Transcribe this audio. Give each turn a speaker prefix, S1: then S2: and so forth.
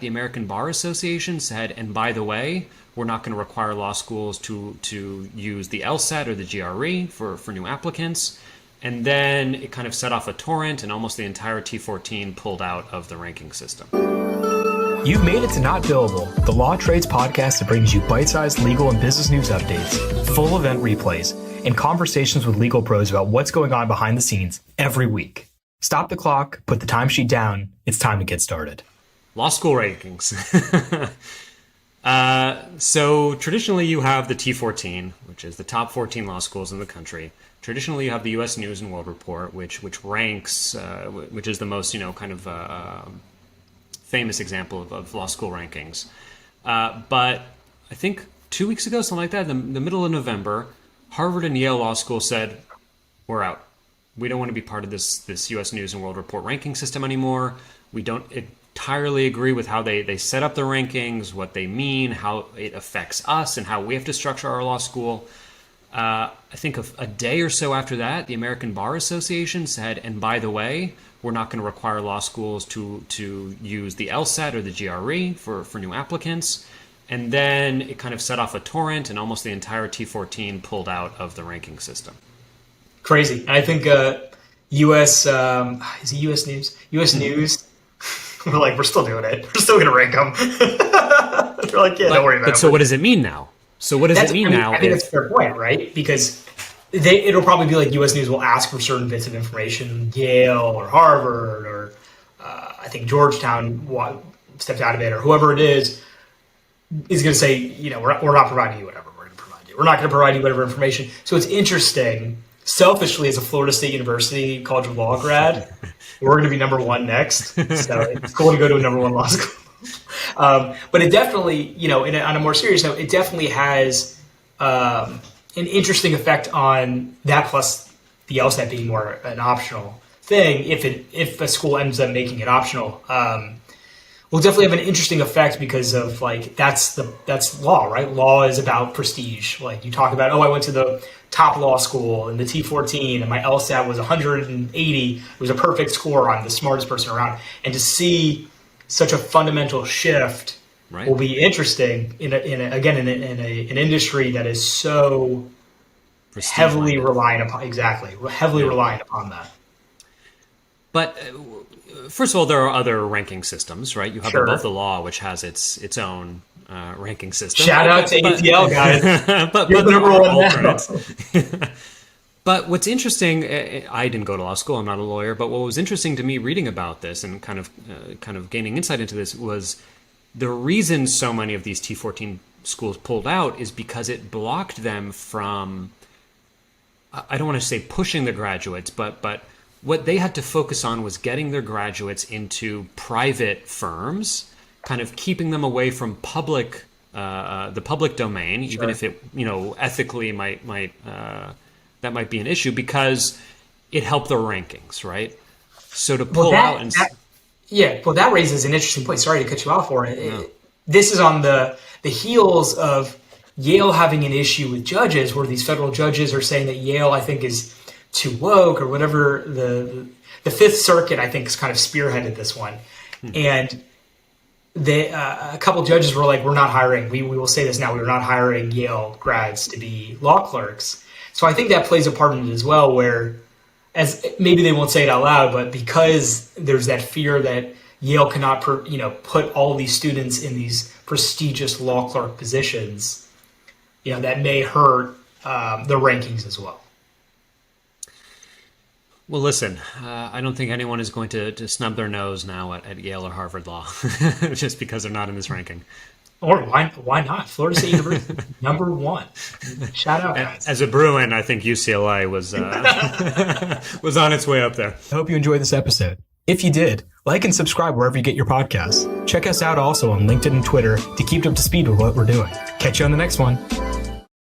S1: The American Bar Association said, and by the way, we're not going to require law schools to use the LSAT or the GRE for new applicants. And then it kind of set off a torrent, and almost the entire T14 pulled out of the ranking system.
S2: You've made it to Not Billable, the Lawtrades podcast that brings you bite-sized legal and business news updates, full event replays, and conversations with legal pros about what's going on behind the scenes every week. Stop the clock, put the timesheet down. It's time to get started.
S1: Law school rankings. So traditionally you have the T14, which is the top 14 law schools in the country. Traditionally you have the U.S. News and World Report, which ranks, which is the most, famous example of law school rankings. But I think 2 weeks ago, something like that, in the middle of November, Harvard and Yale Law School said, we're out. We don't want to be part of this U.S. News and World Report ranking system anymore. We don't entirely agree with how they set up the rankings, what they mean, how it affects us, and how we have to structure our law school. I think a day or so after that, the American Bar Association said, and by the way, we're not going to require law schools to use the LSAT or the GRE for new applicants. And then it kind of set off a torrent, and almost the entire T14 pulled out of the ranking system.
S3: Crazy. I think U.S. Is it U.S. News? U.S. News. We're still doing it. We're still going to rank them. We're like, yeah, don't worry about it.
S1: But so what does it mean now? So what does it mean now?
S3: I think that's a fair point, right? Because it'll probably be like U.S. News will ask for certain bits of information, Yale or Harvard or I think Georgetown stepped out of it, or whoever it is going to say, we're not providing you whatever we're going to provide you. We're not going to provide you whatever information. So it's interesting. Selfishly, as a Florida State University College of Law grad, we're going to be number one next. So it's cool to go to a number one law school. But it definitely, on a more serious note, it definitely has an interesting effect on that, plus the LSAT being more an optional thing. If a school ends up making it optional, will definitely have an interesting effect because of that's law, right? Law is about prestige. Like you talk about, I went to the top law school in the T14 and my LSAT was 180. It was a perfect score. I'm the smartest person around. And to see such a fundamental shift will be interesting in an industry that is so heavily reliant upon reliant upon that.
S1: But first of all, there are other ranking systems, right? You have Above the Law, which has its own ranking system.
S3: Shout out to ATL, guys.
S1: but
S3: you're the number one now.
S1: But what's interesting, I didn't go to law school, I'm not a lawyer, but what was interesting to me reading about this and kind of gaining insight into this was the reason so many of these T14 schools pulled out is because it blocked them from, I don't want to say pushing the graduates, but what they had to focus on was getting their graduates into private firms, kind of keeping them away from the public domain, even if it, ethically that might be an issue because it helped their rankings, right? So to pull out and
S3: that raises an interesting point. Sorry to cut you off for it. This is on the heels of Yale having an issue with judges, where these federal judges are saying that Yale, I think, is too woke or whatever. The Fifth Circuit, I think, has kind of spearheaded this one, and a couple judges were like, "We're not hiring. We will say this now. We're not hiring Yale grads to be law clerks." So I think that plays a part in it as well, where, as maybe they won't say it out loud, but because there's that fear that Yale cannot, put all these students in these prestigious law clerk positions, that may hurt the rankings as well.
S1: Well, listen, I don't think anyone is going to snub their nose now at Yale or Harvard Law just because they're not in this ranking.
S3: Or why not? Florida State University, number one. Shout out, guys.
S1: As a Bruin, I think UCLA was was on its way up there.
S2: I hope you enjoyed this episode. If you did, like and subscribe wherever you get your podcasts. Check us out also on LinkedIn and Twitter to keep up to speed with what we're doing. Catch you on the next one.